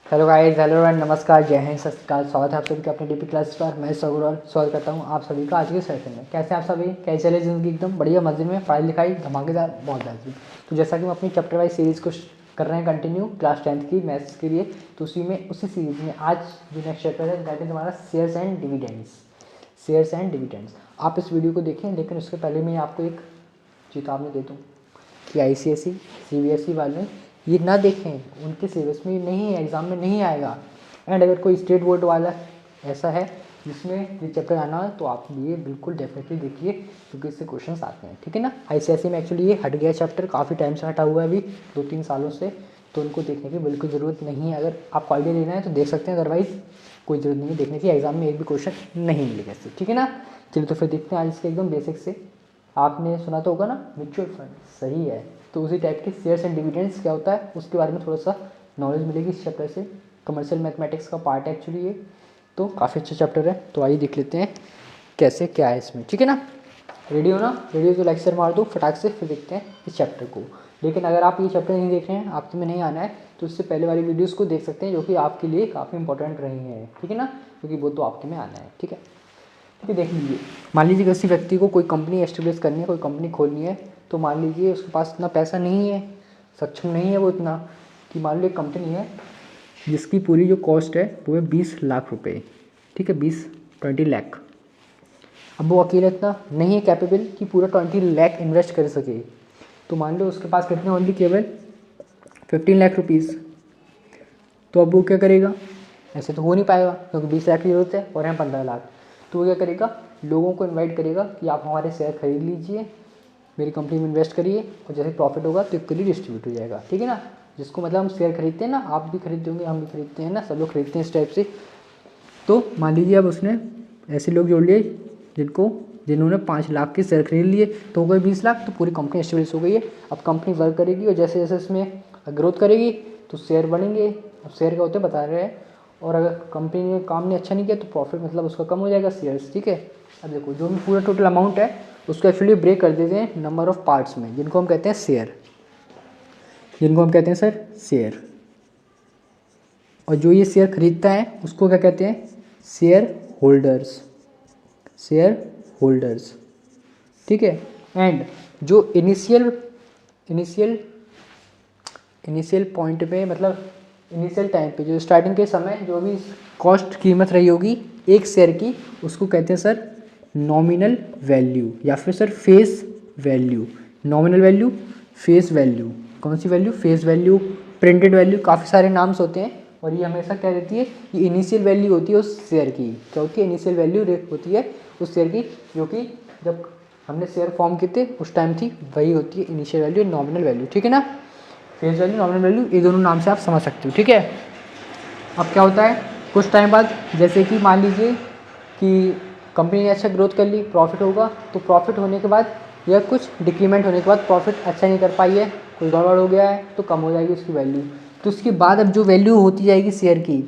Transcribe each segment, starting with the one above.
Hello guys, hello and नमस्कार, जय हिंद, सत श्री अकाल। स्वागत है आप सभी का अपने डीपी क्लास पर। मैं सौरभ स्वागत करता हूं आप सभी का आज के सेशन में। कैसे हैं आप सभी? कैसे चले ज़िंदगी? एकदम बढ़िया, मजे में, पढ़ाई लिखाई धमाकेदार, बहुत बेहतरीन। तो जैसा कि हम अपनी चैप्टर वाइज सीरीज़ को कर रहे हैं कंटिन्यू क्लास 10th की मैथ्स के लिए, तो उसी सीरीज़ में आज जो नेक्स्ट चैप्टर है दैट इज हमारा shares and dividends. Shares and dividends आप इस वीडियो को देखें, लेकिन उसके पहले मैं आपको एक चेतावनी दे दूँ कि ICSE CBSE वाले ये ना देखें, उनके सिलेबस में नहीं है, एग्ज़ाम में नहीं आएगा। एंड अगर कोई स्टेट बोर्ड वाला ऐसा है जिसमें ये चैप्टर आना है तो आप ये बिल्कुल डेफिनेटली देखिए, क्योंकि इससे क्वेश्चंस आते हैं, ठीक है ना। ICSE में एक्चुअली ये हट गया चैप्टर, काफ़ी टाइम से हटा हुआ है, अभी 2-3 सालों से, तो उनको देखने की बिल्कुल ज़रूरत नहीं है। अगर आपको आइडिया लेना है तो देख सकते हैं, अदरवाइज़ कोई ज़रूरत नहीं है देखने की। एग्ज़ाम में एक भी क्वेश्चन नहीं मिलेगा इससे, ठीक है ना। चलिए तो फिर देखते हैं आज इसके एकदम बेसिक से। आपने सुना तो होगा ना म्यूचुअल फंड, सही है। तो उसी टाइप के शेयर्स एंड डिविडेंड्स क्या होता है उसके बारे में थोड़ा सा नॉलेज मिलेगी इस चैप्टर से। कमर्शियल मैथमेटिक्स का पार्ट है एक्चुअली ये, तो काफ़ी अच्छा चैप्टर है। तो आइए देख लेते हैं कैसे क्या है इसमें, ठीक है ना। रेडी हो ना? रेडी हो तो लेक्चर मार दो फटाक से, फिर देखते हैं इस चैप्टर को। लेकिन अगर आप ये चैप्टर नहीं देख रहे हैं, आपके में नहीं आना है, तो इससे पहले वाली वीडियोज़ को देख सकते हैं जो कि आपके लिए काफ़ी इंपॉर्टेंट रही हैं, ठीक है ना, क्योंकि वो तो आपके में आना है, ठीक है। ठीक है, देख लीजिए। मान लीजिए किसी व्यक्ति को कोई कंपनी एस्टेब्लिश करनी है, कोई कंपनी खोलनी है, तो मान लीजिए उसके पास इतना पैसा नहीं है, सक्षम नहीं है वो इतना, कि मान लो एक कंपनी है जिसकी पूरी जो कॉस्ट है वो है 20 लाख रुपए, ठीक है, 20 लाख। अब वो अकेला इतना नहीं है कैपेबल कि पूरा 20 लाख इन्वेस्ट कर सके, तो मान लो उसके पास कितने ओनली केवल 15 लाख रुपीज़। तो अब वो क्या करेगा? ऐसे तो हो नहीं पाएगा क्योंकि 20 लाख की जरूरत है और यहाँ 15 लाख। तो वो क्या करेगा? लोगों को इनवाइट करेगा कि आप हमारे शेयर खरीद लीजिए, मेरी कंपनी में इन्वेस्ट करिए, और जैसे प्रॉफिट होगा तो इक्वली डिस्ट्रीब्यूट हो जाएगा, ठीक है ना। जिसको मतलब हम शेयर खरीदते हैं ना, आप भी खरीदते होंगे, हम भी खरीदते हैं ना, सब लोग खरीदते हैं इस टाइप से। तो मान लीजिए अब उसने ऐसे लोग जोड़ लिए जिन्होंने 5 लाख के शेयर खरीद लिए, तो हो गए 20 लाख, तो पूरी कंपनी एस्टेब्लिश हो गई है। अब कंपनी वर्क करेगी और जैसे जैसे इसमें ग्रोथ करेगी तो शेयर बढ़ेंगे। अब शेयर क्या होते हैं बता रहे हैं, और अगर कंपनी ने काम ने अच्छा नहीं किया तो प्रॉफिट मतलब उसका कम हो जाएगा शेयर्स, ठीक है। अब देखो जो भी पूरा टोटल अमाउंट है उसको एक्चुअली ब्रेक कर देते हैं नंबर ऑफ पार्ट्स में, जिनको हम कहते हैं शेयर, जिनको हम कहते हैं सर शेयर। और जो ये शेयर खरीदता है उसको क्या कहते हैं? शेयर होल्डर्स, शेयर होल्डर्स, ठीक है। एंड जो इनिशियल पॉइंट पे, मतलब इनिशियल टाइम पे, जो स्टार्टिंग के समय जो भी कॉस्ट कीमत रही होगी एक शेयर की, उसको कहते हैं सर नॉमिनल वैल्यू, या फिर sir face value. Nominal value, face value. कौन सी value? Face value, printed value, काफ़ी सारे नाम्स होते हैं। और ये हमेशा क्या रहती है? ये इनिशियल वैल्यू होती है उस शेयर की। क्या होती है? इनिशियल वैल्यू होती है उस शेयर की, जो कि जब हमने शेयर फॉर्म किए थे उस टाइम थी, वही होती है इनिशियल वैल्यू, नॉमिनल वैल्यू, ठीक है ना। फेस वैल्यू, नॉमिनल वैल्यू, ये दोनों नाम से आप समझ सकते हो, ठीक है। अब क्या होता है कुछ टाइम बाद, जैसे कि मान लीजिए कि कंपनी ने अच्छा ग्रोथ कर ली, प्रॉफिट होगा, तो प्रॉफिट होने के बाद या कुछ डिक्रीमेंट होने के बाद प्रॉफिट अच्छा नहीं कर पाई है, कोई गड़बड़ हो गया है, तो कम हो जाएगी उसकी वैल्यू। तो उसके बाद अब जो वैल्यू होती जाएगी शेयर की,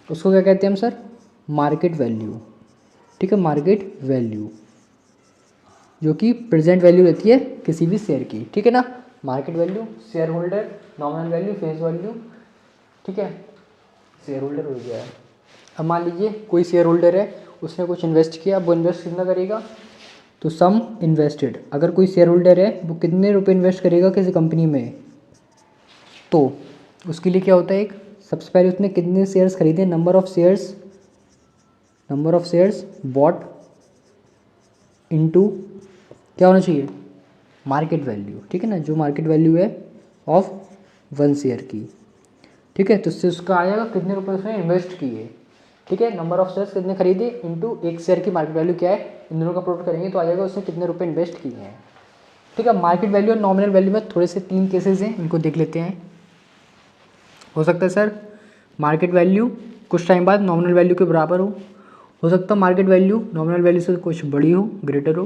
उसको क्या कहते हैं हम सर? मार्केट वैल्यू, ठीक है, मार्केट वैल्यू, जो कि प्रेजेंट वैल्यू रहती है किसी भी शेयर की, ठीक है ना। Market value, share holder, nominal value, face value, ठीक है। शेयर होल्डर हो गया है। अब मान लीजिए कोई शेयर होल्डर है, उसने कुछ इन्वेस्ट किया, वो इन्वेस्ट कितना करेगा? तो सम इन्वेस्टेड। अगर कोई शेयर होल्डर है वो कितने रुपए इन्वेस्ट करेगा किसी कंपनी में, तो उसके लिए क्या होता है? एक सबसे पहले उसने कितने शेयर्स खरीदे, number of shares bot into क्या होना चाहिए? मार्केट वैल्यू, ठीक है ना, जो मार्केट वैल्यू है ऑफ 1 शेयर की, ठीक है। तो इससे उसका आ जाएगा कितने रुपए उसने इन्वेस्ट किए, ठीक है। नंबर ऑफ शेयर्स कितने खरीदे इनटू एक शेयर की मार्केट वैल्यू क्या है, इन दोनों का प्रोडक्ट करेंगे तो आ जाएगा उसने कितने रुपए इन्वेस्ट किए हैं, ठीक है। मार्केट वैल्यू और नॉमिनल वैल्यू में थोड़े से 3 केसेस हैं, इनको देख लेते हैं। हो सकता है सर मार्केट वैल्यू कुछ टाइम बाद नॉमिनल वैल्यू के बराबर हो सकता है मार्केट वैल्यू नॉमिनल वैल्यू से कुछ बड़ी ग्रेटर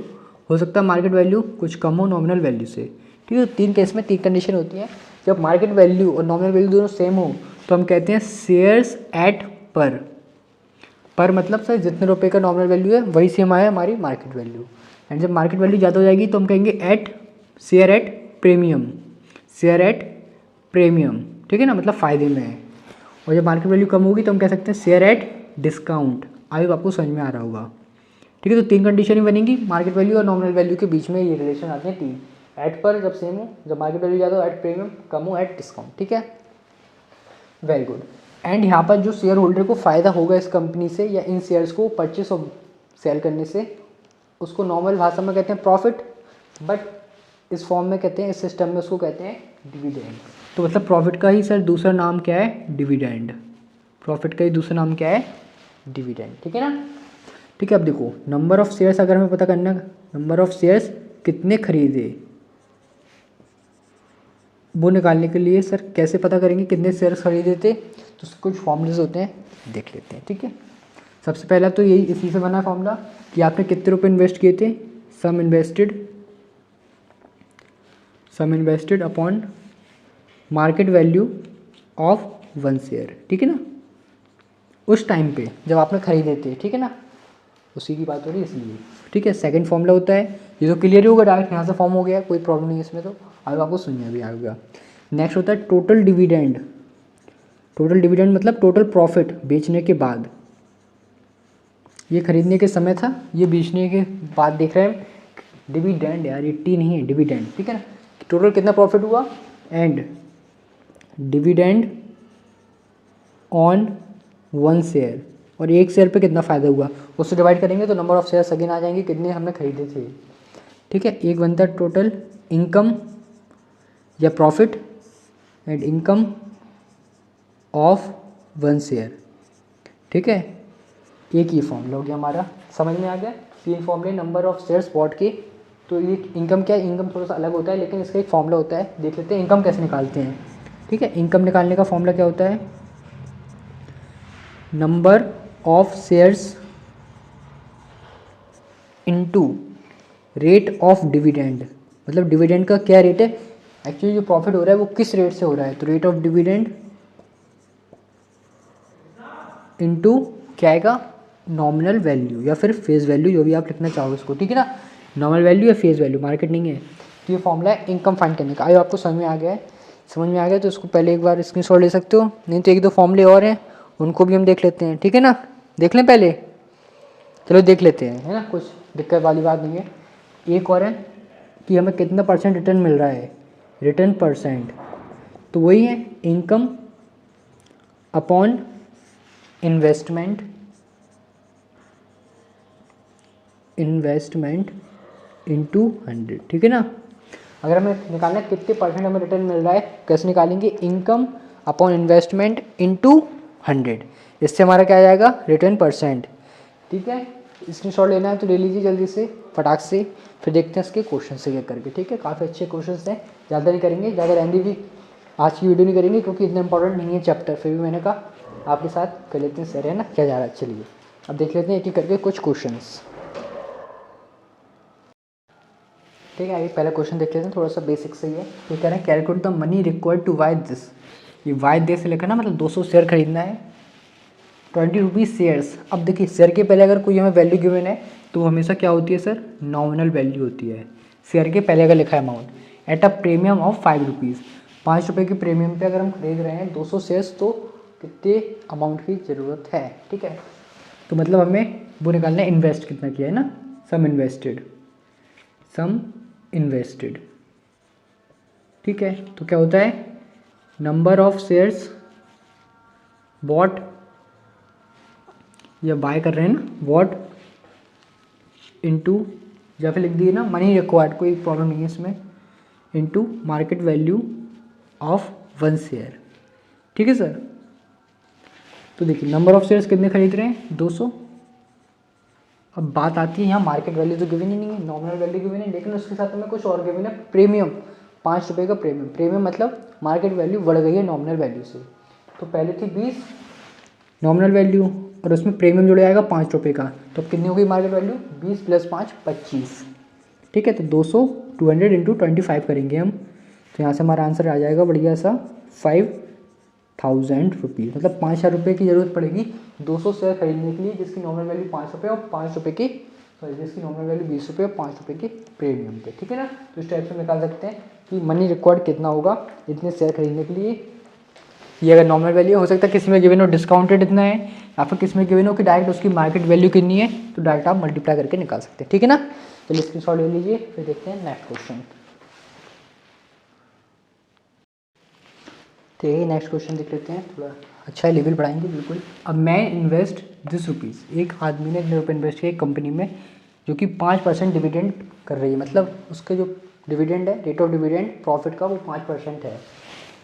हो सकता है मार्केट वैल्यू कुछ कम हो नॉमिनल वैल्यू से, ठीक है। 3 केस में 3 कंडीशन होती है। जब मार्केट वैल्यू और नॉमिनल वैल्यू दोनों सेम हो तो हम कहते हैं शेयर्स एट पर मतलब सर जितने रुपए का नॉमिनल वैल्यू है वही सेम आया हमारी मार्केट वैल्यू। एंड जब मार्केट वैल्यू ज़्यादा हो जाएगी तो हम कहेंगे शेयर एट प्रीमियम, ठीक है ना, मतलब फ़ायदे में है। और जब मार्केट वैल्यू कम होगी तो हम कह सकते हैं share at discount. I hope आपको समझ में आ रहा होगा। ठीक है, तो 3 कंडीशन ही बनेंगी मार्केट वैल्यू और नॉमिनल वैल्यू के बीच में, ये रिलेशन आते हैं 3। एट पर जब सेम हो, जब मार्केट वैल्यू ज़्यादा हो एट प्रीमियम, कम हो एट डिस्काउंट। ठीक है, वेरी गुड। एंड यहाँ पर जो शेयर होल्डर को फ़ायदा होगा इस कंपनी से या इन शेयर्स को परचेस और सेल करने से, उसको नॉर्मल भाषा में कहते हैं प्रॉफिट, बट इस फॉर्म में कहते हैं, इस सिस्टम में उसको कहते हैं डिविडेंड। तो मतलब प्रॉफिट का ही सर दूसरा नाम क्या है? डिविडेंड। प्रॉफिट का ही दूसरा नाम क्या है? डिविडेंड। ठीक है ना। ठीक है, अब देखो नंबर ऑफ शेयर्स अगर हमें पता करना, नंबर ऑफ शेयर्स कितने खरीदे वो निकालने के लिए सर कैसे पता करेंगे कितने शेयर्स खरीदे थे? तो कुछ फॉर्मूलेज होते हैं, देख लेते हैं। ठीक है, सबसे पहला तो यही इसी से बना फॉर्मूला कि आपने कितने रुपए इन्वेस्ट किए थे। Sum invested upon market value of 1 share. ठीक है ना, उस टाइम पे जब आपने खरीदे थे। ठीक है ना, उसी की बात हो रही है इसलिए। ठीक है, सेकंड फॉर्मूला होता है, ये तो क्लियर ही होगा, डायरेक्ट यहाँ से फॉर्म हो गया, कोई प्रॉब्लम नहीं है इसमें। तो आगे आपको सुनिए अभी आएगा। नेक्स्ट होता है टोटल डिविडेंड। टोटल डिविडेंड मतलब टोटल प्रॉफिट बेचने के बाद। ये खरीदने के समय था, ये बेचने के बाद देख रहे हैं। डिविडेंड यार, ये टी नहीं है, डिविडेंड। ठीक है ना, टोटल कितना प्रॉफिट हुआ एंड डिविडेंड ऑन 1 शेयर, और 1 शेयर पे कितना फ़ायदा हुआ उससे डिवाइड करेंगे तो नंबर ऑफ शेयर्स अगेन आ जाएंगे, कितने हमने खरीदे थे। ठीक है, एक बनता है टोटल इनकम या profit and income of 1 share. ठीक है, एक ही फॉर्मूला हो गया हमारा, समझ में आ गया। 3 फॉर्मूले नंबर ऑफ शेयर्स बॉट के। तो ये इनकम क्या है, इनकम थोड़ा सा अलग होता है लेकिन इसका एक फॉर्मूला होता है, देख लेते हैं इनकम कैसे निकालते हैं। ठीक है, इनकम निकालने का फॉर्मूला क्या होता है? Number of shares into rate of dividend. मतलब डिविडेंड का क्या रेट है, एक्चुअली जो प्रॉफिट हो रहा है वो किस रेट से हो रहा है, तो रेट ऑफ डिविडेंड इनटू क्या आएगा, नॉमिनल वैल्यू या फिर फेस वैल्यू, जो भी आप लिखना चाहो इसको। ठीक है ना, नॉमिनल वैल्यू या फेस वैल्यू, मार्केट नहीं है। तो ये फॉर्मूला है इनकम फाइंड करने का। आयो आपको समझ में आ गया है? समझ में आ गया तो इसको पहले एक बार स्क्रीनशॉट ले सकते हो, नहीं तो 1-2 फॉर्मूले और हैं उनको भी हम देख लेते हैं। ठीक है ना, देख लें पहले, चलो देख लेते हैं, है ना, कुछ दिक्कत वाली बात नहीं है। एक और है कि हमें कितना % रिटर्न मिल रहा है, रिटर्न %। तो वही है इनकम अपॉन इन्वेस्टमेंट इनटू 100। ठीक है ना, अगर हमें निकालना है कितने % हमें रिटर्न मिल रहा है, कैसे निकालेंगे, इनकम अपॉन इन्वेस्टमेंट इनटू 100। इससे हमारा क्या आ जाएगा, रिटर्न %। ठीक है, स्क्रीनशॉट लेना है तो ले लीजिए जल्दी से फटाक से, फिर देखते हैं इसके क्वेश्चन से क्या करके। ठीक है, काफ़ी अच्छे क्वेश्चन हैं, ज़्यादा नहीं करेंगे, ज़्यादा लेंदी भी आज की वीडियो नहीं करेंगे क्योंकि इतना इंपॉर्टेंट नहीं है चैप्टर, फिर भी मैंने कहा आपके साथ कर लेते हैं, सर है ना, क्या जा रहा है। चलिए अब देख लेते हैं एक एक करके कुछ क्वेश्चंस। ठीक है, आइए पहला क्वेश्चन देख लेते हैं, थोड़ा सा बेसिक से ही है। ये कह रहे हैं calculate the money required to buy this. ये बाय दिस से लेकर ना मतलब 200 शेयर खरीदना है, 20 रुपीज़ शेयर्स। अब देखिए शेयर के पहले अगर कोई हमें वैल्यू गिवन है तो हमेशा क्या होती है सर, नॉमिनल वैल्यू होती है। शेयर के पहले अगर लिखा है amount at a premium of 5 rupees, 5 रुपये के प्रीमियम पे अगर हम खरीद रहे हैं 200 शेयर्स, तो कितने अमाउंट की ज़रूरत है। ठीक है, तो मतलब हमें वो निकालना है इन्वेस्ट कितना किया है ना, सम इन्वेस्टेड। ठीक है, तो क्या होता है, नंबर ऑफ शेयर्स बॉट या बाय कर रहे हैं ना, वॉट इनटू, या फिर लिख दिए ना मनी रिक्वायर्ड, कोई प्रॉब्लम नहीं है इसमें, into market value of 1 share. ठीक है सर, तो देखिए नंबर ऑफ शेयर्स कितने खरीद रहे हैं, 200। अब बात आती है यहाँ मार्केट वैल्यू तो गिवन ही नहीं है, नॉमिनल वैल्यू गिवन है, लेकिन उसके साथ हमें कुछ और गिवन है, प्रीमियम 5 रुपये का प्रीमियम मतलब मार्केट वैल्यू बढ़ गई है नॉमिनल वैल्यू से। तो पहले थी 20 नॉमिनल वैल्यू और उसमें प्रीमियम जुड़ जाएगा 5 रुपये का, तो अब कितनी हो गई मार्केट वैल्यू, 20 + 5 25। ठीक है, तो 200 इंटू 25 करेंगे हम, तो यहाँ से हमारा आंसर आ जाएगा बढ़िया सा 5000 रुपीज़। मतलब 5,000 रुपये की ज़रूरत पड़ेगी 200 शेयर खरीदने के लिए, जिसकी नॉमिनल वैल्यू 5 रुपये और 5 रुपये की, सॉरी जिसकी नॉमिनल वैल्यू 20 रुपये और 5 रुपये के प्रीमियम पे। ठीक है ना, तो इस टाइप से निकाल सकते हैं कि मनी रिक्वायर्ड कितना होगा इतने शेयर खरीदने के लिए। ये अगर नॉमिनल वैल्यू हो सकता है किसी में गिवन हो डिस्काउंटेड इतना है, या फिर किसी में गिवन हो कि डायरेक्ट उसकी मार्केट वैल्यू कितनी है, तो डायरेक्ट आप मल्टीप्लाई करके निकाल सकते हैं। ठीक है ना, चलिए स्क्रीनशॉट ले लीजिए, फिर देखते हैं नेक्स्ट क्वेश्चन। ठीक है, नेक्स्ट क्वेश्चन देख लेते हैं, थोड़ा अच्छा लेवल बढ़ाएंगे बिल्कुल। अब मैं इन्वेस्ट ₹10, एक आदमी ने इतने रुपये इन्वेस्ट किए एक कंपनी में जो कि 5% डिविडेंड कर रही है, मतलब उसके जो डिविडेंड है, रेट ऑफ डिविडेंड प्रॉफिट का, वो 5% है।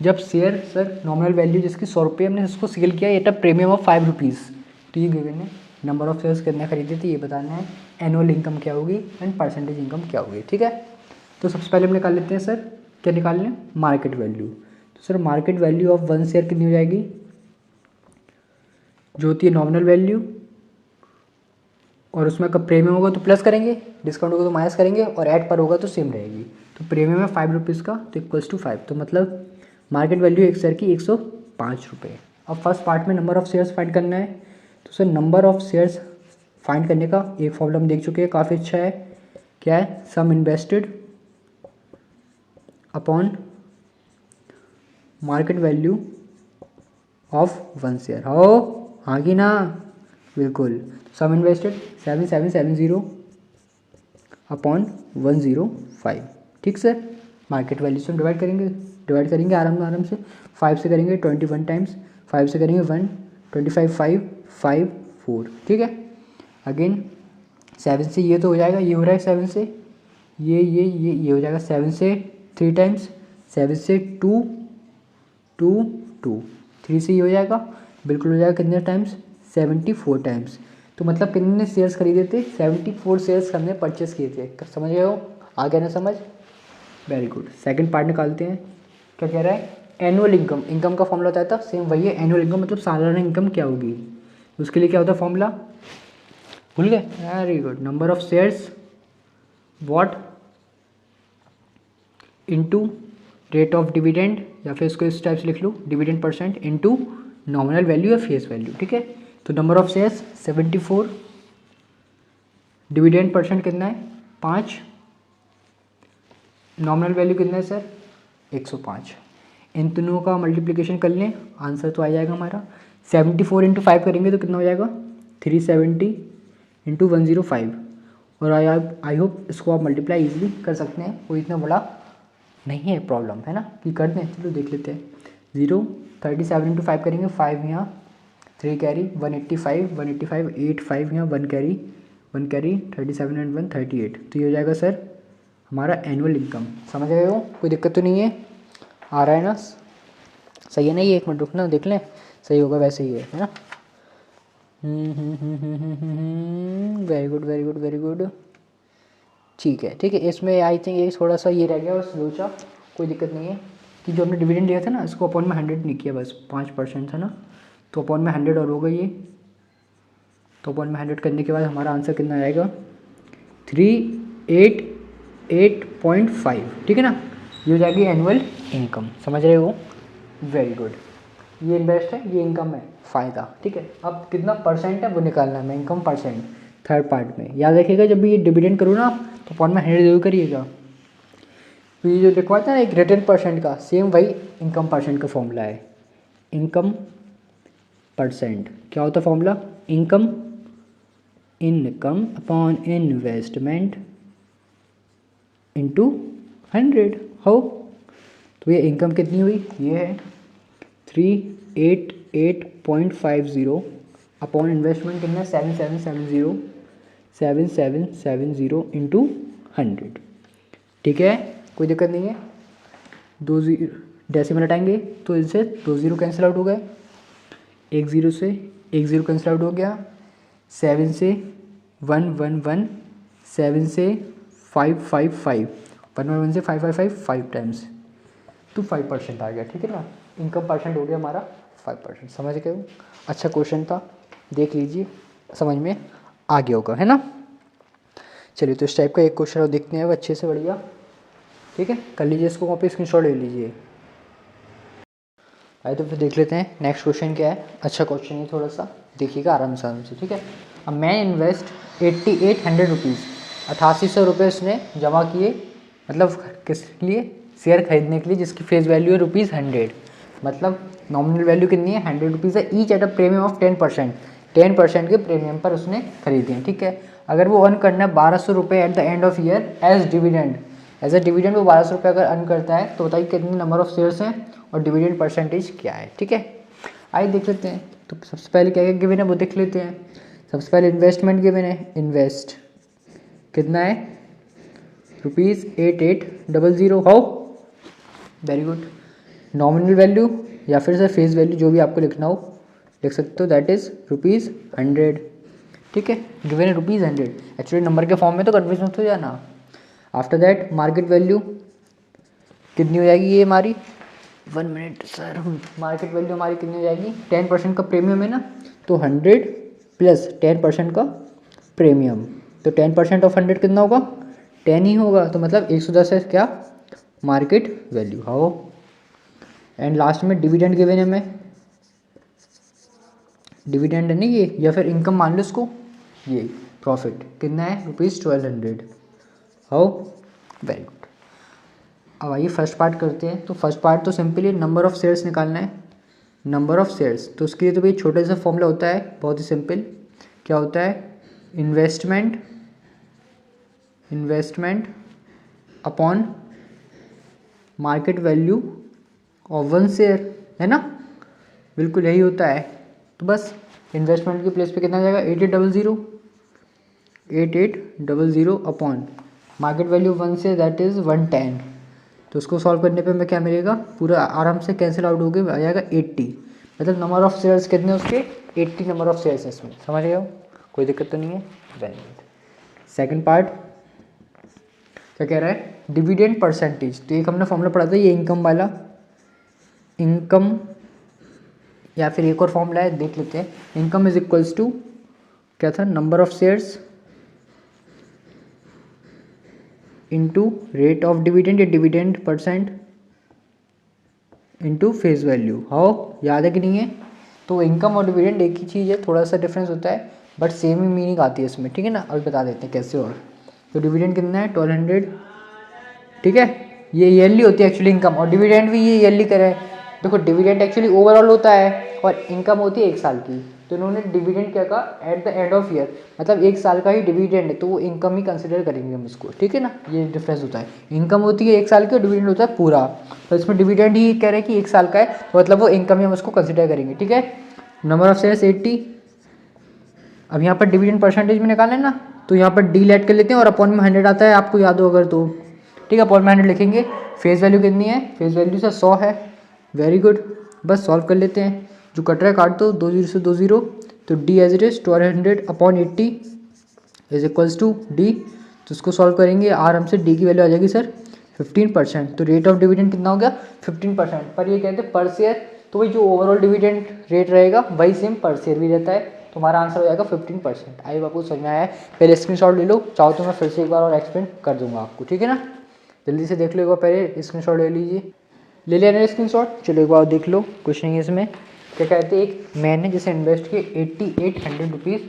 जब शेयर सर नॉमिनल वैल्यू जिसकी ₹100 हमने उसको सेल किया, एट अ प्रीमियम ऑफ ₹5, तो ये गिवन है। नंबर ऑफ शेयर्स कितने खरीदे थे ये बताना है, एनुअल इनकम क्या होगी एंड परसेंटेज इनकम क्या होगी। ठीक है, तो सबसे पहले हम निकाल लेते हैं सर, क्या निकाल लें, मार्केट वैल्यू। तो sir market value of 1 share कितनी हो जाएगी, जो होती है नॉमिनल वैल्यू, और उसमें कब प्रीमियम होगा तो प्लस करेंगे, डिस्काउंट होगा तो माइनस करेंगे, और ऐड पर होगा तो सेम रहेगी। तो प्रीमियम है ₹5 का, तो इक्वल्स टू 5, तो मतलब मार्केट वैल्यू एक शेयर की ₹105। अब फर्स्ट पार्ट में नंबर ऑफ शेयर्स फाइंड करना है, तो sir number of shares find करने का एक फॉर्मूला हम देख चुके हैं, काफ़ी अच्छा है। क्या है, sum invested upon market value of 1 share. हो हाँ कि ना, बिल्कुल। Sum invested 7770 upon 105। ठीक सर, मार्केट वैल्यू से हम डिवाइड करेंगे आराम से। 5 से करेंगे 21 टाइम्स, 5 से करेंगे 1, 25 5 5 4। ठीक है, अगेन 7 से ये तो हो जाएगा, ये हो रहा है 7 से, ये हो जाएगा 7 से 3 टाइम्स, 7 से 2 2 2, 3 से ये हो जाएगा, बिल्कुल हो जाएगा कितने टाइम्स, 74 टाइम्स। तो मतलब कितने शेयर्स खरीदे थे, 74 शेयर्स हमने परचेस किए थे। समझ गए हो, आ गया ना समझ, वेरी गुड। सेकंड पार्ट निकालते हैं, क्या कह रहा है, एनुअल इनकम। इनकम का फॉर्मूला बताया था, सेम वही है, एनुअल इनकम मतलब सालाना इनकम क्या होगी, उसके लिए क्या होता है फॉर्मूला, भूल गए, very good. Number of shares what into rate of dividend, या फिर इसको इस टाइप से लिख लो, dividend percent into nominal value या फेस वैल्यू। ठीक है, तो number of shares 74, dividend percent कितना है 5, नॉमिनल वैल्यू कितना है सर 105। इन तीनों का मल्टीप्लिकेशन कर लें, आंसर तो आ जाएगा हमारा 74 इंटू 5 करेंगे तो कितना हो जाएगा 370 इंटू 105। और आई होप इसको आप मल्टीप्लाई इजीली कर सकते हैं, कोई इतना बड़ा नहीं है प्रॉब्लम, है ना, कि कर दें। चलो देख लेते हैं, 37 इंटू 5 करेंगे, 5 यहाँ 3 कैरी 185 185 8 5 यहाँ 1 कैरी 37 एंड 1 38। तो ये हो जाएगा सर हमारा एनुअल इनकम। समझ गए हो, कोई दिक्कत तो नहीं है, आ रहा है ना, सही है ना ये, एक मिनट रुकना देख लें, सही होगा वैसे ही है ना। Very good very good very good, ठीक है। इसमें आई थिंक एक थोड़ा सा ये रह गया और सोचा, कोई दिक्कत नहीं है, कि जो हमने डिविडेंड लिया था ना, इसको अपॉन में 100 नहीं किया, बस 5% था ना, तो अपॉन में 100 और होगा ये, तो अपॉन में 100 करने के बाद हमारा आंसर कितना आएगा 388.5। ठीक है ना, ये हो जाएगी एनुअल इनकम। समझ रहे हो, वेरी गुड। ये इन्वेस्ट है, ये इनकम है, फ़ायदा। ठीक है, अब कितना परसेंट है वो निकालना है, इनकम परसेंट थर्ड पार्ट में। याद रखिएगा जब भी ये डिविडेंड करो ना, तो अपॉन में 100 जरूर करिएगा। तो ये जो लिखवा था ना एक रिटर्न परसेंट का, सेम वही इनकम परसेंट का फॉर्मूला है। इनकम परसेंट क्या होता है formula, income upon investment into 100 हो। तो ये इनकम कितनी हुई, ये है 388.50 अपॉन इन्वेस्टमेंट कितना है 7770 इंटू 100। ठीक है, कोई दिक्कत नहीं है। 2 डेसिमल हटाएंगे तो इनसे 2 0 कैंसिल आउट हो गए, 1 0 से 1 0 कैंसिल आउट हो गया, 7 से 1 1 1, 7 से 5 5 5, 1 1 से 5 5 5 5 टाइम्स, तो 5% आ गया। ठीक है ना, इनकम परसेंट हो गया हमारा 5%। समझ गए हो, अच्छा क्वेश्चन था, देख लीजिए, समझ में आ गया होगा, है ना। चलिए, तो इस टाइप का एक क्वेश्चन और देखते हैं अच्छे से, बढ़िया। ठीक है, कर लीजिए इसको कॉपी, स्क्रीनशॉट ले लीजिए। आइए तो फिर देख लेते हैं नेक्स्ट क्वेश्चन क्या है। अच्छा क्वेश्चन है, थोड़ा सा देखिएगा आराम से। ठीक है, अब मैं इन्वेस्ट 8800 रुपीज़, 8800 रुपये उसने जमा किए, मतलब किस लिए, शेयर खरीदने के लिए, जिसकी फेस वैल्यू है ₹100। मतलब नॉमिनल वैल्यू कितनी है, 100 रुपीज़ है each at a premium of 10% के प्रीमियम पर उसने खरीदी है, ठीक है। अगर वो अर्न करना है 1200 रुपये at the end of year as dividend, as a dividend वो 1200 रुपये अगर अर्न करता है तो बताइए कितने नंबर ऑफ शेयर्स हैं और डिविडेंड परसेंटेज क्या है, ठीक है। आइए देख लेते हैं। तो सबसे पहले क्या क्या गिवन है वो देख लेते हैं। सबसे पहले इन्वेस्टमेंट गिवन है, इन्वेस्ट कितना है ₹8800, how very good. Nominal value या फिर सर फेस वैल्यू जो भी आपको लिखना हो लिख सकते हो, दैट इज़ ₹100, ठीक है। गिवन है ₹100, एक्चुअली नंबर के फॉर्म में तो कन्फ्यूज मत हो जाना। आफ्टर दैट मार्केट वैल्यू कितनी हो जाएगी, ये हमारी 1 मिनट सर, मार्केट वैल्यू हमारी कितनी हो जाएगी, 10% का प्रीमियम है ना, तो 100 प्लस 10% का प्रीमियम, तो 10% ऑफ 100 कितना होगा, 10 ही होगा, तो मतलब 110 है क्या market value, how. And last में डिविडेंड गिवन है, हमें डिविडेंड है ना ये, या फिर इनकम मान लो इसको, ये प्रॉफिट कितना है ₹1200, हाउ वेरी गुड। अब आइए फर्स्ट पार्ट करते हैं। तो फर्स्ट पार्ट तो सिंपली नंबर ऑफ़ शेयर्स निकालना है, नंबर ऑफ़ शेयर्स। तो उसके लिए तो भाई छोटे सा फॉर्मूला होता है, बहुत ही सिंपल। क्या होता है, investment upon market value of 1 share, है ना, बिल्कुल यही होता है। तो बस इन्वेस्टमेंट के प्लेस पे कितना जाएगा, 8800 upon market value 1 share that is 110। तो उसको सॉल्व करने पे हमें क्या मिलेगा, पूरा आराम से कैंसिल आउट हो गए, आ जाएगा 80। मतलब नंबर ऑफ़ शेयर्स कितने उसके, 80 नंबर ऑफ़ शेयर्स हैं इसमें, समझ गए हो, कोई दिक्कत तो नहीं है, वेरी गुड। सेकेंड पार्ट क्या कह रहा है, डिविडेंड परसेंटेज। तो एक हमने फॉर्मूला पढ़ा था ये इनकम वाला, इनकम या फिर एक और फॉर्मूला है देख लेते हैं। इनकम इज इक्वल्स टू क्या था, number of shares into rate of dividend या dividend percent into face value, how, याद है कि नहीं है। तो इनकम और डिविडेंड एक ही चीज़ है, थोड़ा सा डिफरेंस होता है बट सेम ही मीनिंग आती है इसमें, ठीक है ना। अभी बता देते हैं कैसे। और तो डिविडेंड कितना है 1200, ठीक है, ये ईयरली होती है एक्चुअली इनकम, और डिविडेंड भी ये ईयरली करे। देखो डिविडेंड एक्चुअली ओवरऑल होता है और इनकम होती है 1 साल की, तो इन्होंने डिविडेंड क्या कहा, eight the end of year, मतलब 1 साल का ही डिविडेंड है तो वो इनकम ही कंसिडर करेंगे हम इसको, ठीक है ना। ये डिफरेंस होता है, इनकम होती है 1 साल की और डिविडेंड होता है पूरा। तो इसमें डिविडेंड ही कह रहे हैं कि 1 साल का है, तो मतलब वो इनकम ही हम उसको कंसिडर करेंगे, ठीक है। Number of shares 80। अब यहाँ पर डिविडेंड परसेंटेज में निकालें ना, तो यहाँ पर डी लेट कर लेते हैं और अपॉन में 100 आता है, आपको याद हो अगर तो, ठीक है, अपॉन में 100 लिखेंगे। फेस वैल्यू कितनी है, फेस वैल्यू से 100 है, वेरी गुड। बस सॉल्व कर लेते हैं, जो कट रहा है काट दो, 2 0 से 2 0, तो D as it is 1200 upon 80 is equals to D. तो उसको सॉल्व करेंगे, आराम से डी की वैल्यू आ जाएगी सर 15%। तो रेट ऑफ डिविडेंड कितना हो गया 15%, पर ये कहते हैं पर शेयर, तो वही जो ओवरऑल डिविडेंड रेट रहेगा वही सेम पर शेयर भी रहता है। तो हमारा आंसर हो जाएगा 15%। आई बापू समझ में आया है, पहले स्क्रीनशॉट ले लो, चाहो तो मैं फिर से एक बार और एक्सप्लेन कर दूंगा आपको, ठीक है ना। जल्दी से देख लो एक बार, पहले स्क्रीनशॉट ले लीजिए, ले लिया ना स्क्रीनशॉट, चलो एक बार देख लो, कुछ नहीं है इसमें। क्या कहते हैं, एक मैन ने जिसे इन्वेस्ट किए 8800 रुपीज़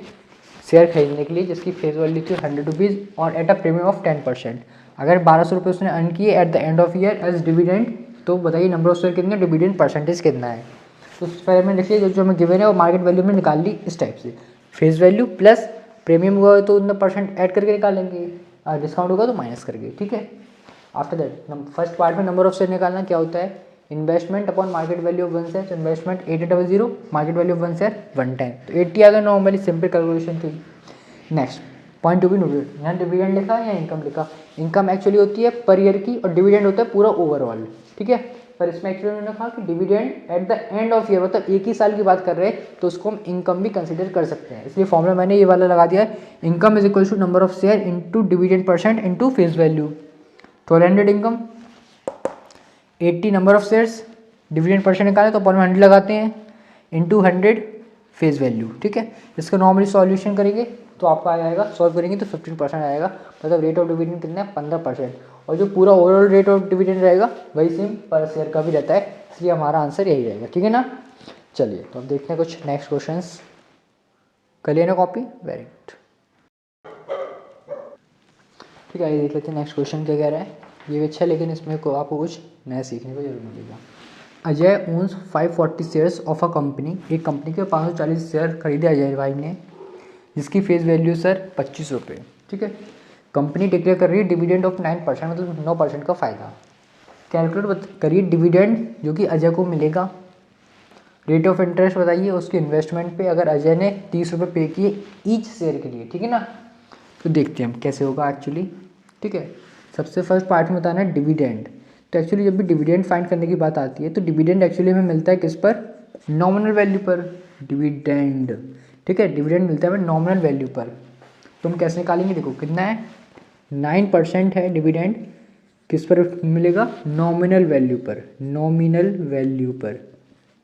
शेयर खरीदने के लिए, जिसकी फेस वैल्यू थी 100 रुपीज़ और एट अ प्रीमियम ऑफ 10%। अगर 1200 रुपये उसने अर्न किए at the end of year as dividend, तो बताइए नंबर ऑफ शेयर कितने, डिविडेंड परसेंटेज कितना है। तो उससे पहले मैंने लिख लिया, जो हमें गिवन है वो मार्केट वैल्यू में निकाल ली इस टाइप से, फेस वैल्यू प्लस प्रीमियम हुआ तो उतना परसेंट ऐड करके निकालेंगे, डिस्काउंट होगा तो माइनस करके, ठीक है। आफ्टर दैट फर्स्ट पार्ट में नंबर ऑफ शेयर निकालना क्या होता है, investment upon market value of 1 share. तो investment 8800, market value of 1 share 110, तो 80 आ गया, नॉर्मली सिंपल कैलकुलेशन थी। Next point to be noted, यहाँ डिविडेंड लिखा या इनकम लिखा, इनकम एक्चुअली होती है पर ईयर की और डिविडेंड होता है पूरा ओवरऑल, ठीक है। पर इसमें एक्चुअली उन्होंने कहा कि dividend eight the end of year, मतलब एक ही साल की बात कर रहे हैं, तो उसको हम इनकम भी कंसिडर कर सकते हैं, इसलिए फॉर्मूला मैंने ये वाला लगा दिया है, income is equal to number of share into dividend percent into face value. 1200 income, 80 number of shares, dividend percent निकालें तो अपॉन 100 लगाते हैं, इंटू 100 फेस वैल्यू, ठीक है। इसका नॉर्मली सॉल्यूशन करेंगे तो आपका आ जाएगा, सॉल्व करेंगे तो 15% आएगा, मतलब रेट ऑफ डिविडेंड कितना है 15%, और जो पूरा ओवरऑल रेट ऑफ डिविडेंड रहेगा वही सेम पर शेयर का भी रहता है, इसलिए हमारा आंसर यही रहेगा, ठीक है ना। चलिए तो अब देखते हैं कुछ नेक्स्ट क्वेश्चंस, कर लिया ना कॉपी, वेरी गुड, ठीक है। ये देख लेते हैं नेक्स्ट क्वेश्चन क्या कह रहा है, ये भी अच्छा है लेकिन इसमें को आपको कुछ नया सीखने को जरूर मिलेगा। Ajay owns 540 shares of a company, एक कंपनी के 540 शेयर खरीदे अजय भाई ने, जिसकी फेस वैल्यू सर 25 रुपये। ठीक है, कंपनी डिक्लेयर कर रही है डिविडेंड ऑफ 9%, मतलब 9% का फ़ायदा। कैलकुलेट करिए डिविडेंड जो कि अजय को मिलेगा। रेट ऑफ इंटरेस्ट बताइए उसके इन्वेस्टमेंट पे, अगर अजय ने 30 रुपये पे किए ईच शेयर के लिए। ठीक है ना, तो देखते हैं हम कैसे होगा एक्चुअली। ठीक है, सबसे फर्स्ट पार्ट में बताना है डिविडेंड। तो एक्चुअली जब भी डिविडेंड फाइंड करने की बात आती है तो डिविडेंड एक्चुअली हमें मिलता है किस पर, नॉमिनल वैल्यू पर डिविडेंड। ठीक है, डिविडेंड मिलता है हमें नॉमिनल वैल्यू पर। तो हम कैसे निकालेंगे, देखो कितना है, 9% है डिविडेंड, किस पर मिलेगा, नॉमिनल वैल्यू पर, नॉमिनल वैल्यू पर।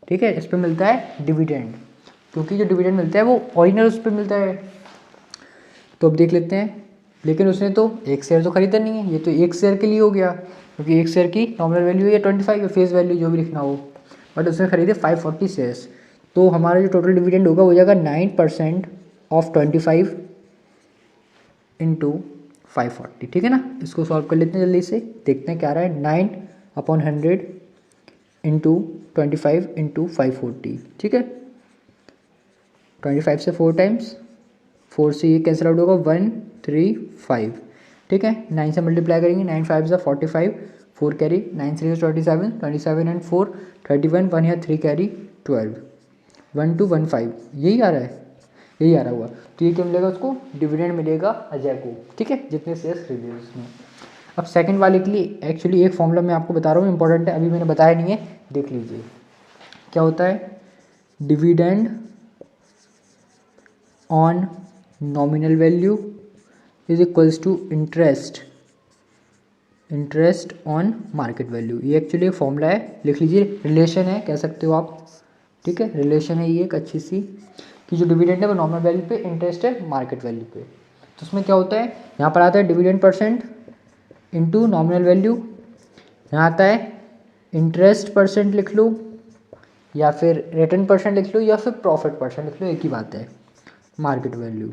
ठीक है, इस पर मिलता है डिविडेंड, क्योंकि जो डिविडेंड मिलता है वो ओरिजिनल उस पर मिलता है। तो अब देख लेते हैं, लेकिन उसने तो एक शेयर तो खरीदा नहीं है, ये तो एक शेयर के लिए हो गया, क्योंकि एक शेयर की नॉमिनल वैल्यू है 25 या फेस वैल्यू जो भी लिखना हो, बट उसने खरीदे 540 शेयर्स। तो हमारा जो टोटल डिविडेंड होगा वो जाएगा 9% ऑफ 25 इंटू 540। ठीक है ना, इसको सॉल्व कर लेते हैं जल्दी से, देखते हैं क्या आ रहा है। 9/100 इंटू 25 इंटू 540। ठीक है, 25 से 4 टाइम्स, 4 से ये कैंसिल आउट होगा, 135। ठीक है, 9 से मल्टीप्लाई करेंगे, 9 5 से 45, 4 कैरी, 9 3 से 27, 27 एंड 4 31, 1 या 3 कैरी 12, 1215 यही आ रहा है, यही आ रहा हुआ। तो ये क्या मिलेगा उसको, डिविडेंड मिलेगा अजय को। ठीक है, जितने शेयर्स खरीदे उसने। अब सेकंड वाले के लिए एक्चुअली एक फॉर्मूला मैं आपको बता रहा हूँ, इंपॉर्टेंट है, अभी मैंने बताया नहीं है, देख लीजिए क्या होता है। Dividend on nominal value is equals to interest on market value. ये एक्चुअली एक फॉर्मूला है, लिख लीजिए, रिलेशन है कह सकते हो आप। ठीक है, रिलेशन है ये एक अच्छी सी, कि जो डिविडेंड है वो नॉमिनल वैल्यू पे, इंटरेस्ट है मार्केट वैल्यू पे। तो उसमें क्या होता है, यहाँ पर आता है dividend percent into nominal value, यहाँ आता है इंटरेस्ट परसेंट लिख लो, या फिर रिटर्न परसेंट लिख लो, या फिर प्रॉफिट परसेंट लिख लो, एक ही बात है, मार्केट वैल्यू।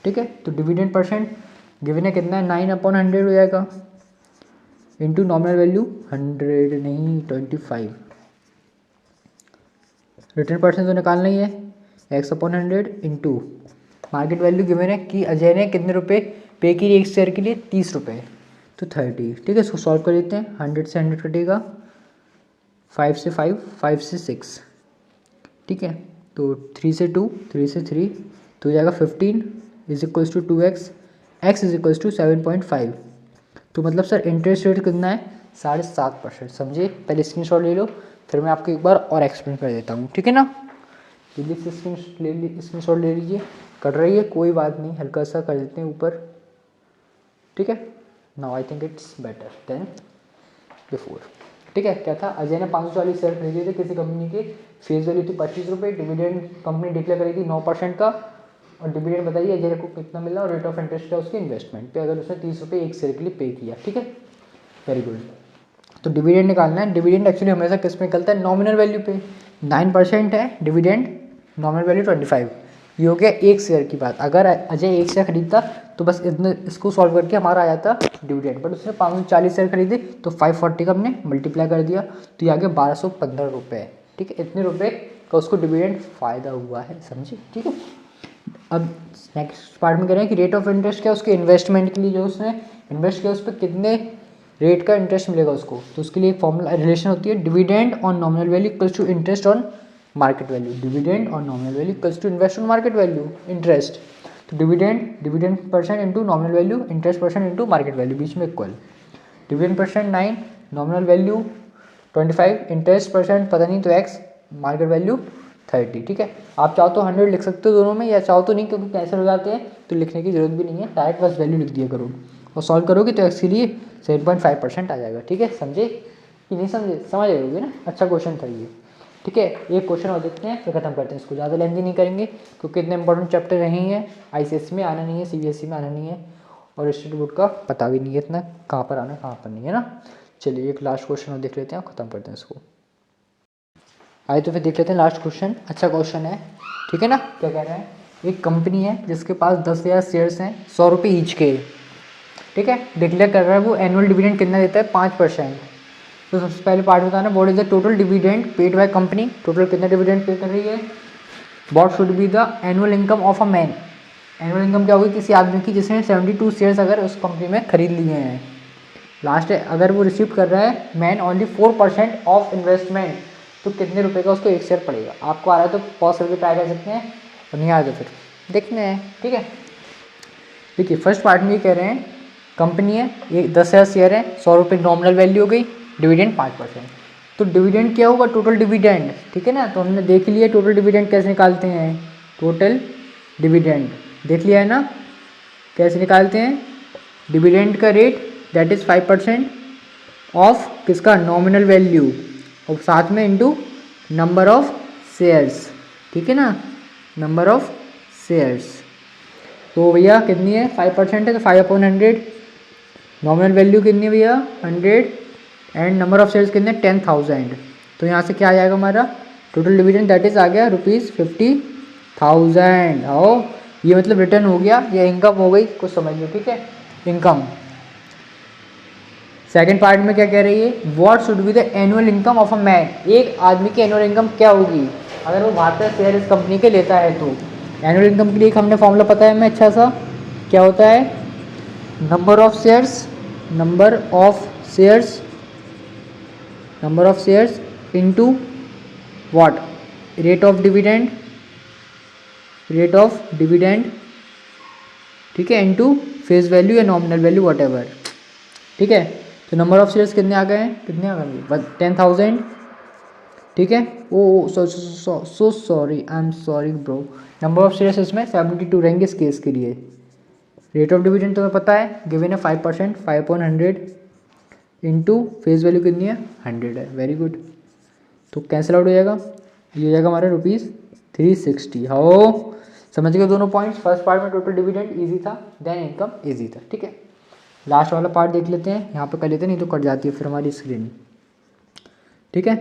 ठीक है, तो डिविडेंड परसेंट गिवन है कितना है, 9/100 हो जाएगा, इंटू नॉमिनल वैल्यू 100 नहीं 25, रिटर्न परसेंट तो निकालना ही है, x/100 into market value given है कि अजय ने कितने रुपए पे की एक शेयर के लिए, 30 रुपये, तो 30। ठीक है, इसको सॉल्व कर लेते हैं, 100 से 100 कटेगा, 5 से 5, 5 से 6। ठीक है, तो 3 से 2, 3 से 3, तो हो जाएगा 15 is equals to 2x, x is equals to 7.5। तो मतलब सर इंटरेस्ट रेट कितना है, 7.5%। समझे, पहले स्क्रीनशॉट ले लो, फिर मैं आपको एक बार और एक्सप्लेन कर देता हूँ। ठीक है ना, जल्दी से स्क्रीनशॉट ले लीजिए, कट रही है कोई बात नहीं, हल्का सा कर देते हैं ऊपर। ठीक है, now I think it's better than before. ठीक है, क्या था, अजय ने 540 शेयर खरीदे थे किसी कंपनी के, फेस वैल्यू थी 25 रुपये, डिविडेंड कंपनी डिक्लेयर करेगी 9% का, और डिविडेंड बताइए अजय को कितना मिला, और रेट ऑफ इंटरेस्ट है उसके इन्वेस्टमेंट पे, अगर उसने 30 रुपये एक शेयर के लिए पे किया। ठीक है, वेरी गुड। तो डिविडेंड निकालना है, डिविडेंड एक्चुअली हमेशा किस पे निकलता है, नॉमिनल वैल्यू पे। 9% है डिविडेंड, नॉमिनल वैल्यू 25, ये हो गया एक शेयर की बात। अगर अजय एक शेयर खरीदता तो बस इतने, इसको सॉल्व करके हमारा आ जाता डिविडेंड, बट उसने 540 शेयर खरीदे तो 540 का हमने मल्टीप्लाई कर दिया, तो ये आ गया 1215 रुपये। ठीक है, इतने रुपये का उसको डिविडेंड फ़ायदा हुआ है, समझे। ठीक है, अब नेक्स्ट पार्ट में कह रहे हैं कि रेट ऑफ इंटरेस्ट क्या, उसके इन्वेस्टमेंट के लिए जो उसने इन्वेस्ट किया उस पर कितने रेट का इंटरेस्ट मिलेगा उसको। तो उसके लिए एक फॉर्मूला रिलेशन होती है, dividend on nominal value equals to interest on market value. Dividend on nominal value equals to invest on market value, interest. तो dividend percent into nominal value, interest percent into market value, बीच में equal. Dividend percent 9, nominal value 25, interest percent पता नहीं तो x, market value 30। ठीक है, आप चाहो तो 100 लिख सकते हो दोनों में, या चाहो तो नहीं, क्योंकि कैंसिल हो जाते हैं तो लिखने की जरूरत भी नहीं है, डायरेक्ट बस वैल्यू लिख दिया करो, और सॉल्व करोगे तो x के लिए 7.5% आ जाएगा। ठीक है, समझे कि नहीं समझे, समझ रहे होगे ना, अच्छा क्वेश्चन था ये। ठीक है, एक क्वेश्चन और देखते हैं फिर खत्म करते हैं इसको, ज़्यादा लेंथी नहीं करेंगे, क्योंकि इतने इंपॉर्टेंट चैप्टर नहीं है, ICSE में आना नहीं है, CBSE में आना नहीं है, और स्टेट बोर्ड का पता भी नहीं है इतना कहाँ पर आना कहाँ पर नहीं है ना। चलिए एक लास्ट क्वेश्चन और देख लेते हैं, खत्म करते हैं इसको। आइए तो फिर देख लेते हैं लास्ट क्वेश्चन, अच्छा क्वेश्चन है। ठीक है ना, क्या कह रहे हैं, एक कंपनी है जिसके पास 10,000 शेयर्स हैं, 100 रुपये ईच के। ठीक है, डिक्लेयर कर रहा है वो एनुअल डिविडेंड कितना देता है, 5%। तो सबसे पहले पार्ट बताना, what is the total dividend paid by company, total कितना डिविडेंड पे कर रही है। What should be the annual income of a man, annual income क्या होगी किसी आदमी की जिसने 72 शेयर्स अगर उस कंपनी में खरीद लिए हैं। लास्ट है, अगर वो रिसीव कर रहा है मैन ओनली 4% ऑफ इन्वेस्टमेंट, तो कितने रुपए का उसको एक शेयर पड़ेगा। आपको आ रहा है तो पॉज करके ट्राई कर सकते हैं, और नहीं आ रहा तो फिर देखते हैं, ठीक है। देखिए फर्स्ट पार्ट में ये कह रहे हैं कंपनी है, ये 10,000 शेयर है, 100 रुपये नॉमिनल वैल्यू हो गई, डिविडेंड 5%। तो डिविडेंड क्या होगा, टोटल डिविडेंड, ठीक है ना। तो हमने देख लिया टोटल डिविडेंड कैसे निकालते हैं, टोटल डिविडेंड देख लिया है ना, कैसे निकालते हैं। डिविडेंड का रेट दैट इज़ 5% ऑफ किसका, नॉमिनल वैल्यू, और साथ में इनटू नंबर ऑफ शेयर्स, ठीक है ना, नंबर ऑफ शेयर्स। तो भैया कितनी है, 5% है, तो 5/100, नॉमिनल वैल्यू कितनी है भैया 100, एंड नंबर ऑफ शेयर्स कितने 10,000। तो यहाँ से क्या आ जाएगा हमारा टोटल डिविडेंड, दैट इज़ आ गया ₹50,000। आओ ये मतलब रिटर्न हो गया या इनकम हो गई, कुछ समझ लो, ठीक है, इनकम। सेकंड पार्ट में क्या कह रही है, what should be the annual income of a man, एक आदमी की एनुअल इनकम क्या होगी अगर वो 72 शेयर इस कंपनी के लेता है। तो एनुअल इनकम के लिए हमने फॉर्मूला पता है हमें अच्छा सा, क्या होता है, number of shares, number of shares, number of shares into what, rate of dividend, rate of dividend, ठीक है, इनटू फेस वैल्यू या नॉमिनल वैल्यू वट एवर, ठीक है। तो नंबर ऑफ शेयर्स कितने आ गए हैं, कितने आ गए 10,000, ठीक है। Oh so sorry, I am sorry bro, number of shares इसमें 72 रहेंगे इस केस के लिए। रेट ऑफ डिविडेंड तुम्हें पता है गिवन है 5%, 5/100 इंटू फेस वैल्यू कितनी है 100 है, वेरी गुड। तो कैंसिल आउट हो जाएगा, ये हो जाएगा हमारा ₹360। हाउ समझ गए दोनों पॉइंट्स। फर्स्ट पार्ट में टोटल डिविडेंड इजी था, देन इनकम इजी था, ठीक है। लास्ट वाला पार्ट देख लेते हैं, यहाँ पे कर लेते हैं, नहीं तो कट जाती है फिर हमारी स्क्रीन, ठीक है।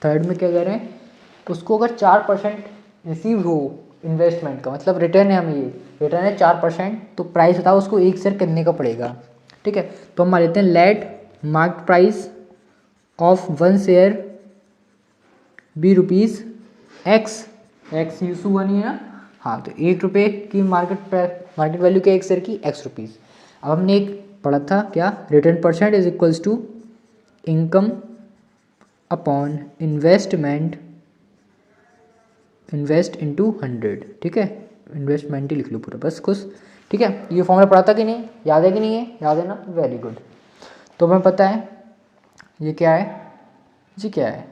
थर्ड में क्या कह रहे हैं, उसको अगर 4% रिसीव हो इन्वेस्टमेंट का, मतलब रिटर्न है हमें, ये रिटर्न है 4%, तो प्राइस बताओ उसको एक शेयर कितने का पड़ेगा, ठीक है। तो हम मान लेते हैं let market price of 1 share be ₹X, X यूसू वन ही है ना, हाँ। तो ₹1 की मार्केट वैल्यू क्या एक शेयर की ₹X। अब हमने एक पढ़ा था क्या, return percent is equals to income upon investment, invest into 100, ठीक है। इन्वेस्टमेंट ही लिख लो पूरा बस खुश, ठीक है। ये फॉर्मूला पढ़ा था कि नहीं, याद है कि नहीं है, याद है ना, वेरी गुड। तो हमें पता है ये क्या है जी, क्या है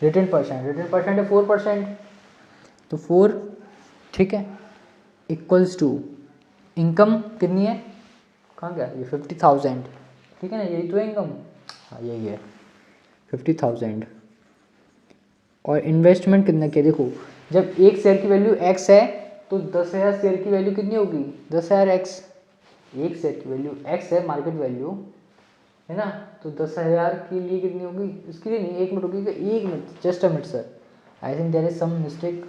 रिटर्न परसेंट, रिटर्न परसेंट है 4%, तो 4, ठीक है, इक्वल्स टू इनकम कितनी है, कहाँ गया ये 50,000, ठीक है ना, यही तो है इनकम, हाँ यही है 50,000। और इन्वेस्टमेंट कितना किया, देखो जब एक शेयर की वैल्यू x है तो 10,000 शेयर की वैल्यू कितनी होगी 10,000 x, एक शेयर की वैल्यू x है मार्केट वैल्यू, है ना। तो 10,000 के लिए कितनी होगी, इसके लिए नहीं, 1 मिनट होगी, 1 minute, just a minute sir, I think there is some mistake,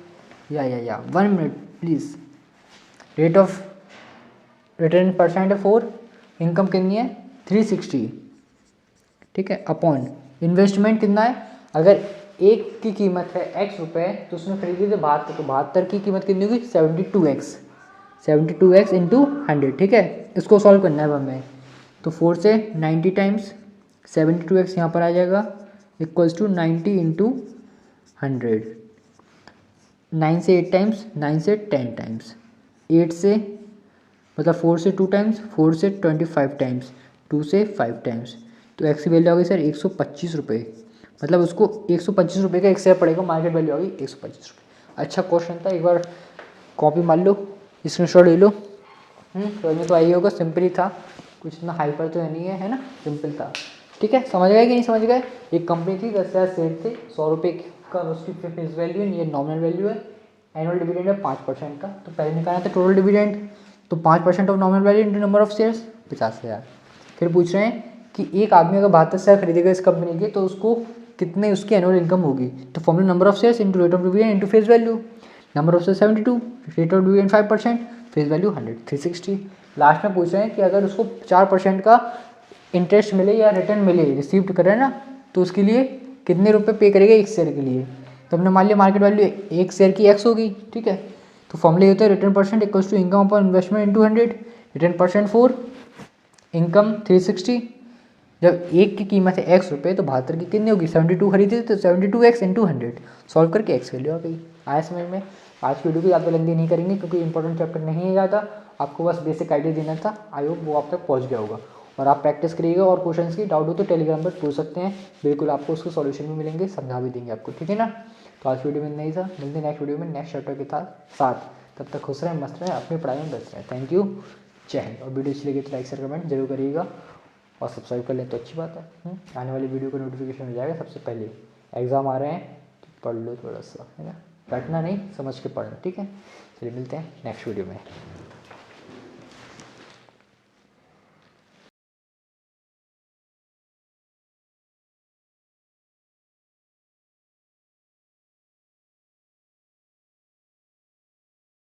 या 1 minute please. Rate of return percent है 4, इनकम कितनी है 360, ठीक है, अपॉन इन्वेस्टमेंट कितना है, अगर एक की कीमत है X रुपये तो उसने खरीदी थी 72, तो 72 की कीमत कितनी होगी 72x, 72x इंटू 100, ठीक है। इसको सॉल्व करना है अब हमें, तो 4 से 90 टाइम्स 72x यहाँ पर आ जाएगा, इक्वल्स टू 90 इंटू 100, 9 से 8 टाइम्स, 9 से 10 टाइम्स, 8 से मतलब 4 से 2 टाइम्स, 4 से 25 टाइम्स, 2 से 5 टाइम्स, तो एक्स की वैल्यू आ गई सर 125 रुपये, मतलब उसको 125 रुपये का एक शेयर पड़ेगा, मार्केट वैल्यू आ गई 125 रुपये। अच्छा क्वेश्चन था, एक बार कॉपी मार लो, स्क्रीनशॉट ले लो, समझ में तो आई होगा, सिंपल ही था, कुछ इतना हाइपर तो नहीं है ना, सिंपल था, ठीक है। समझ गए कि नहीं समझ गए, एक कंपनी थी 10,000 शेयर थे, 100 रुपये का उसकी फेस वैल्यू है, ये नॉमिनल वैल्यू है, एनुअल डिविडेंड है 5% का, तो पहले निकालना था टोटल डिविडेंड, तो 5% of nominal value into number of shares 50,000। फिर पूछ रहे हैं कि एक आदमी अगर 72 शेयर खरीदेगा इस कंपनी के, तो उसको कितने उसकी एनुअल इनकम होगी, तो formula number of shares into rate of dividend into face value, number of share 72, rate of dividend 5%, face value 100, 360। Last में पूछ रहे हैं कि अगर उसको 4% का इंटरेस्ट मिले या रिटर्न मिले, रिसीव्ड करें ना, तो उसके लिए कितने रुपए पे करेगा एक शेयर के लिए। तो हमने मान लिया मार्केट वैल्यू एक शेयर की एक्स होगी, ठीक है। तो फॉर्मूला होता है return percent equals to income upon investment into 100। Return percent 4, income 360। जब एक की कीमत है एक्स रुपये तो 72 की कितनी होगी 72 खरीदे तो 72x इंटू 100 सॉल्व करके एक्स वैल्यू आ गई। आया समझ में। आज की वीडियो को ज़्यादा लंबी नहीं करेंगे क्योंकि इंपॉर्टेंट चैप्टर नहीं है ज़्यादा, आपको बस बेसिक आइडिया देना था। आई होप वो आप तक पहुँच गया होगा और आप प्रैक्टिस करिएगा। और क्वेश्चंस की डाउट हो तो टेलीग्राम पर पूछ सकते हैं, बिल्कुल आपको उसके सॉल्यूशन भी मिलेंगे, समझा भी देंगे आपको, ठीक है ना। तो आज वीडियो में नहीं था, मिलते नेक्स्ट वीडियो में नेक्स्ट चैप्टर के साथ। तब तक खुश रहें, मस्त रहें, अपनी पढ़ाई में व्यस्त रहें। थैंक यू, जय हिंद। और वीडियो अच्छी लगी तो लाइक शेयर कमेंट जरूर करिएगा और सब्सक्राइब कर लें तो अच्छी बात है। आने वाली वीडियो का नोटिफिकेशन मिल जाएगा सबसे पहले। एग्ज़ाम आ रहे हैं तो पढ़ लो थोड़ा सा, है ना, रटना नहीं, समझ के पढ़ना, ठीक है। चलिए मिलते हैं नेक्स्ट वीडियो में।